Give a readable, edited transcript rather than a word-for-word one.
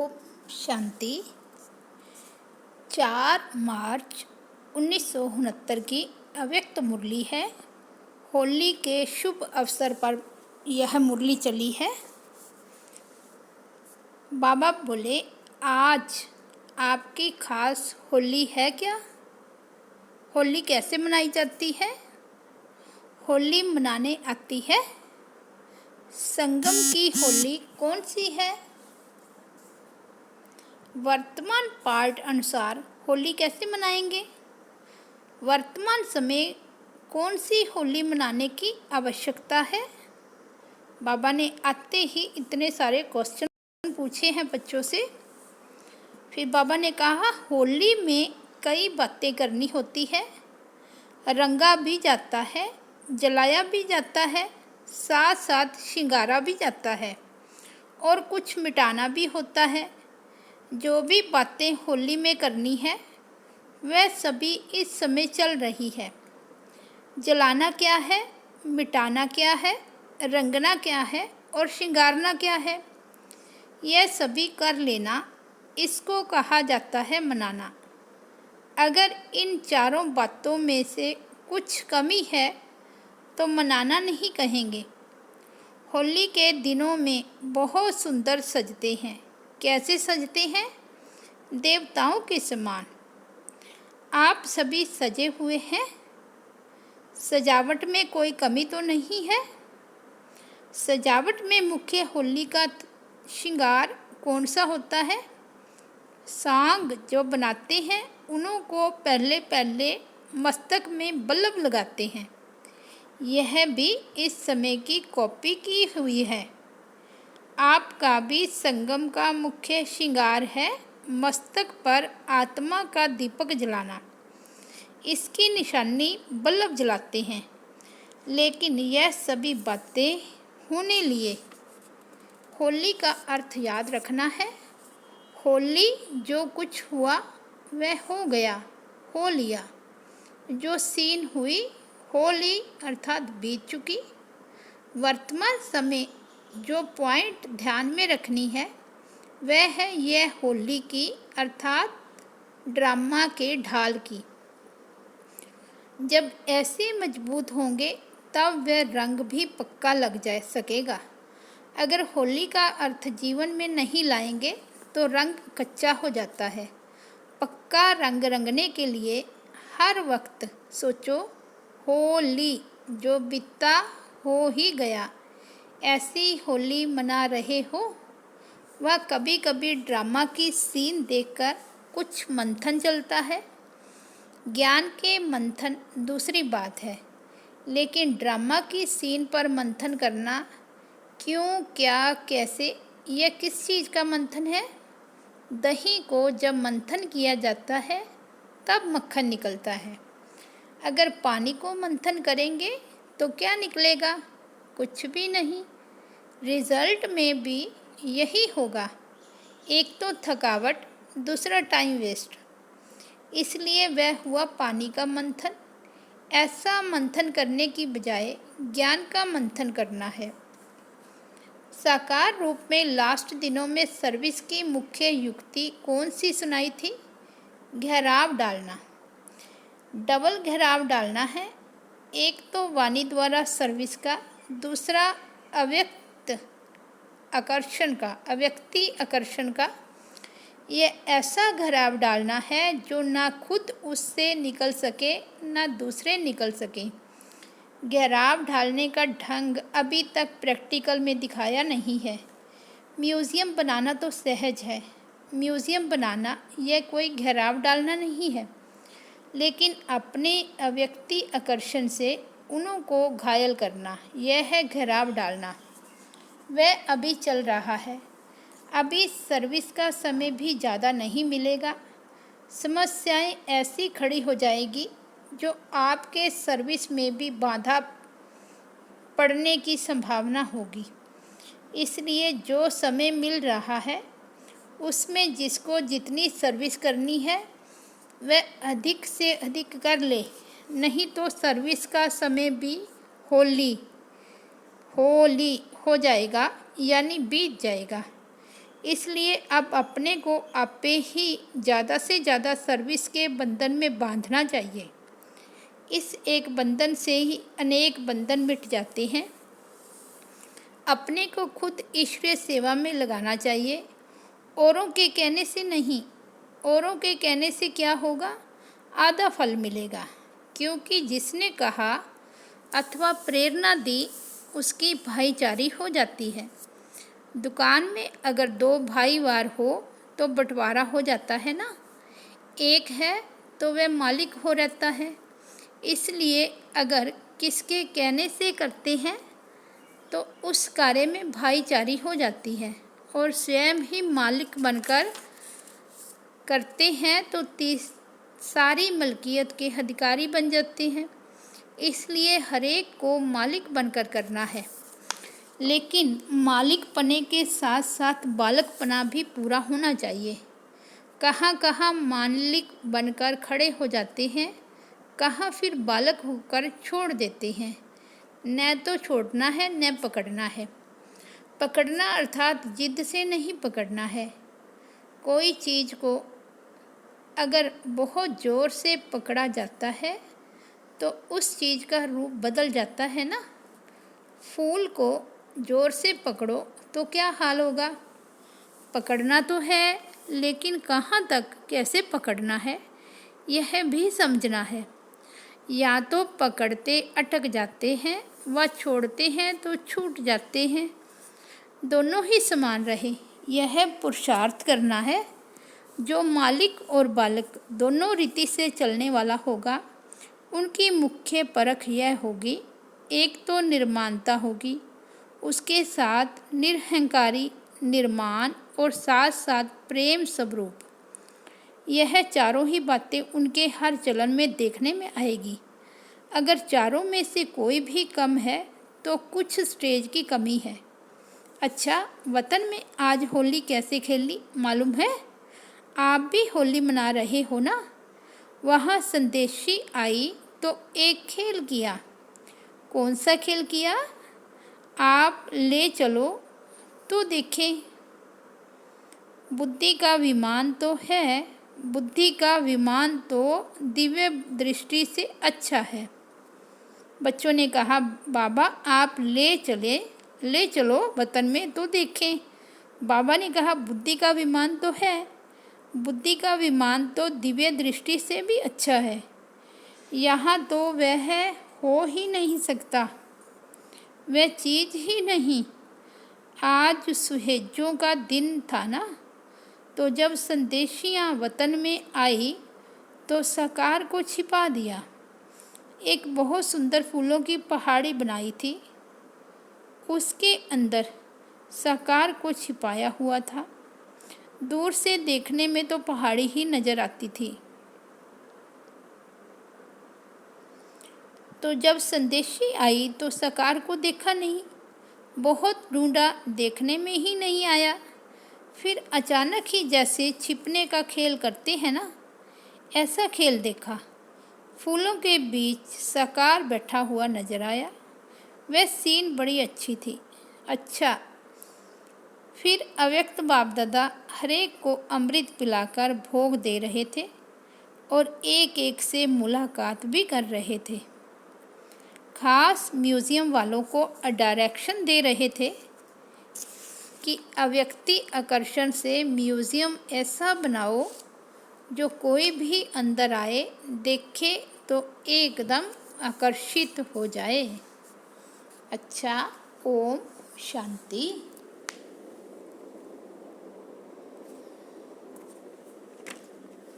ओम शांति। 4 मार्च 1969 की अव्यक्त मुरली है। होली के शुभ अवसर पर यह मुरली चली है। बाबा बोले, आज आपकी खास होली है क्या? होली कैसे मनाई जाती है? होली मनाने आती है। संगम की होली कौन सी है? वर्तमान पाठ अनुसार होली कैसे मनाएंगे? वर्तमान समय कौन सी होली मनाने की आवश्यकता है? बाबा ने आते ही इतने सारे क्वेश्चन पूछे हैं बच्चों से। फिर बाबा ने कहा, होली में कई बातें करनी होती है। रंगा भी जाता है, जलाया भी जाता है, साथ साथ श्रृंगारा भी जाता है और कुछ मिटाना भी होता है। जो भी बातें होली में करनी है वह सभी इस समय चल रही है। जलाना क्या है, मिटाना क्या है, रंगना क्या है और श्रृंगारना क्या है, यह सभी कर लेना, इसको कहा जाता है मनाना। अगर इन चारों बातों में से कुछ कमी है तो मनाना नहीं कहेंगे। होली के दिनों में बहुत सुंदर सजते हैं। कैसे सजते हैं? देवताओं के समान। आप सभी सजे हुए हैं। सजावट में कोई कमी तो नहीं है। सजावट में मुख्य होली का श्रृंगार कौन सा होता है? सांग जो बनाते हैं उन्हों को पहले मस्तक में बल्लभ लगाते हैं। यह भी इस समय की कॉपी की हुई है। आपका भी संगम का मुख्य श्रृंगार है मस्तक पर आत्मा का दीपक जलाना। इसकी निशानी बल्लभ जलाते हैं। लेकिन यह सभी बातें होने लिए होली का अर्थ याद रखना है। होली जो कुछ हुआ वह हो गया, हो लिया। जो सीन हुई होली अर्थात बीत चुकी। वर्तमान समय जो पॉइंट ध्यान में रखनी है वह है यह होली की अर्थात ड्रामा के ढाल की। जब ऐसे मजबूत होंगे तब वह रंग भी पक्का लग जा सकेगा। अगर होली का अर्थ जीवन में नहीं लाएंगे तो रंग कच्चा हो जाता है। पक्का रंग रंगने के लिए हर वक्त सोचो, होली जो बीता हो ही गया, ऐसी होली मना रहे हो। वह कभी कभी ड्रामा की सीन देखकर कुछ मंथन चलता है। ज्ञान के मंथन दूसरी बात है, लेकिन ड्रामा की सीन पर मंथन करना क्यों, क्या, कैसे, यह किस चीज़ का मंथन है? दही को जब मंथन किया जाता है तब मक्खन निकलता है। अगर पानी को मंथन करेंगे तो क्या निकलेगा? कुछ भी नहीं। रिजल्ट में भी यही होगा। एक तो थकावट, दूसरा टाइम वेस्ट। इसलिए वह हुआ पानी का मंथन। ऐसा मंथन करने की बजाय ज्ञान का मंथन करना है। साकार रूप में लास्ट दिनों में सर्विस की मुख्य युक्ति कौन सी सुनाई थी? घेराव डालना, डबल घेराव डालना है। एक तो वाणी द्वारा सर्विस का, दूसरा अव्यक्ति आकर्षण का। यह ऐसा घेराव डालना है जो ना खुद उससे निकल सके ना दूसरे निकल सके। घेराव ढालने का ढंग अभी तक प्रैक्टिकल में दिखाया नहीं है। म्यूज़ियम बनाना तो सहज है। म्यूज़ियम बनाना यह कोई घेराव डालना नहीं है, लेकिन अपने अव्यक्ति आकर्षण से उन्हों को घायल करना, यह है घेराव डालना। वह अभी चल रहा है। अभी सर्विस का समय भी ज़्यादा नहीं मिलेगा। समस्याएं ऐसी खड़ी हो जाएगी जो आपके सर्विस में भी बाधा पड़ने की संभावना होगी। इसलिए जो समय मिल रहा है उसमें जिसको जितनी सर्विस करनी है वह अधिक से अधिक कर ले, नहीं तो सर्विस का समय भी होली हो जाएगा, यानी बीत जाएगा। इसलिए अब अपने को आपे ही ज़्यादा से ज़्यादा सर्विस के बंधन में बांधना चाहिए। इस एक बंधन से ही अनेक बंधन मिट जाते हैं। अपने को खुद ईश्वरीय सेवा में लगाना चाहिए, औरों के कहने से नहीं। औरों के कहने से क्या होगा? आधा फल मिलेगा, क्योंकि जिसने कहा अथवा प्रेरणा दी उसकी भाईचारी हो जाती है। दुकान में अगर दो भाईवार हो तो बंटवारा हो जाता है ना। एक है तो वह मालिक हो रहता है। इसलिए अगर किसके कहने से करते हैं तो उस कार्य में भाईचारी हो जाती है, और स्वयं ही मालिक बनकर करते हैं तो सारी मलकियत के अधिकारी बन जाते हैं। इसलिए हरेक को मालिक बनकर करना है, लेकिन मालिकपने के साथ साथ बालकपना भी पूरा होना चाहिए। कहाँ कहाँ मालिक बनकर खड़े हो जाते हैं, कहाँ फिर बालक होकर छोड़ देते हैं। न तो छोड़ना है न पकड़ना है। पकड़ना अर्थात जिद से नहीं पकड़ना है। कोई चीज़ को अगर बहुत ज़ोर से पकड़ा जाता है तो उस चीज़ का रूप बदल जाता है ना। फूल को ज़ोर से पकड़ो तो क्या हाल होगा? पकड़ना तो है, लेकिन कहाँ तक कैसे पकड़ना है यह भी समझना है। या तो पकड़ते अटक जाते हैं व छोड़ते हैं तो छूट जाते हैं। दोनों ही समान रहे, यह पुरुषार्थ करना है। जो मालिक और बालक दोनों रीति से चलने वाला होगा, उनकी मुख्य परख यह होगी, एक तो निर्माणता होगी, उसके साथ निरहंकारी निर्माण और साथ साथ प्रेम स्वरूप। यह चारों ही बातें उनके हर चलन में देखने में आएगी। अगर चारों में से कोई भी कम है तो कुछ स्टेज की कमी है। अच्छा, वतन में आज होली कैसे खेली मालूम है? आप भी होली मना रहे हो ना। वहाँ संदेशी आई तो एक खेल किया। कौन सा खेल किया? आप ले चलो तो देखें। बुद्धि का विमान तो है, बुद्धि का विमान तो दिव्य दृष्टि से अच्छा है। बच्चों ने कहा, बाबा आप ले चलो वतन में तो देखें। बाबा ने कहा, बुद्धि का विमान तो है, बुद्धि का विमान तो दिव्य दृष्टि से भी अच्छा है। यहाँ तो वह हो ही नहीं सकता, वह चीज़ ही नहीं। आज सुहेजों का दिन था ना, तो जब संदेशियाँ वतन में आई तो साकार को छिपा दिया। एक बहुत सुंदर फूलों की पहाड़ी बनाई थी, उसके अंदर साकार को छिपाया हुआ था। दूर से देखने में तो पहाड़ी ही नज़र आती थी। तो जब संदेशी आई तो साकार को देखा नहीं। बहुत ढूंढा, देखने में ही नहीं आया। फिर अचानक ही जैसे छिपने का खेल करते हैं ना, ऐसा खेल देखा। फूलों के बीच साकार बैठा हुआ नजर आया। वह सीन बड़ी अच्छी थी। अच्छा, फिर अव्यक्त बाप दादा हरेक को अमृत पिलाकर भोग दे रहे थे और एक एक से मुलाकात भी कर रहे थे। खास म्यूज़ियम वालों को डायरेक्शन दे रहे थे कि अव्यक्ति आकर्षण से म्यूज़ियम ऐसा बनाओ जो कोई भी अंदर आए देखे तो एकदम आकर्षित हो जाए। अच्छा, ओम शांति।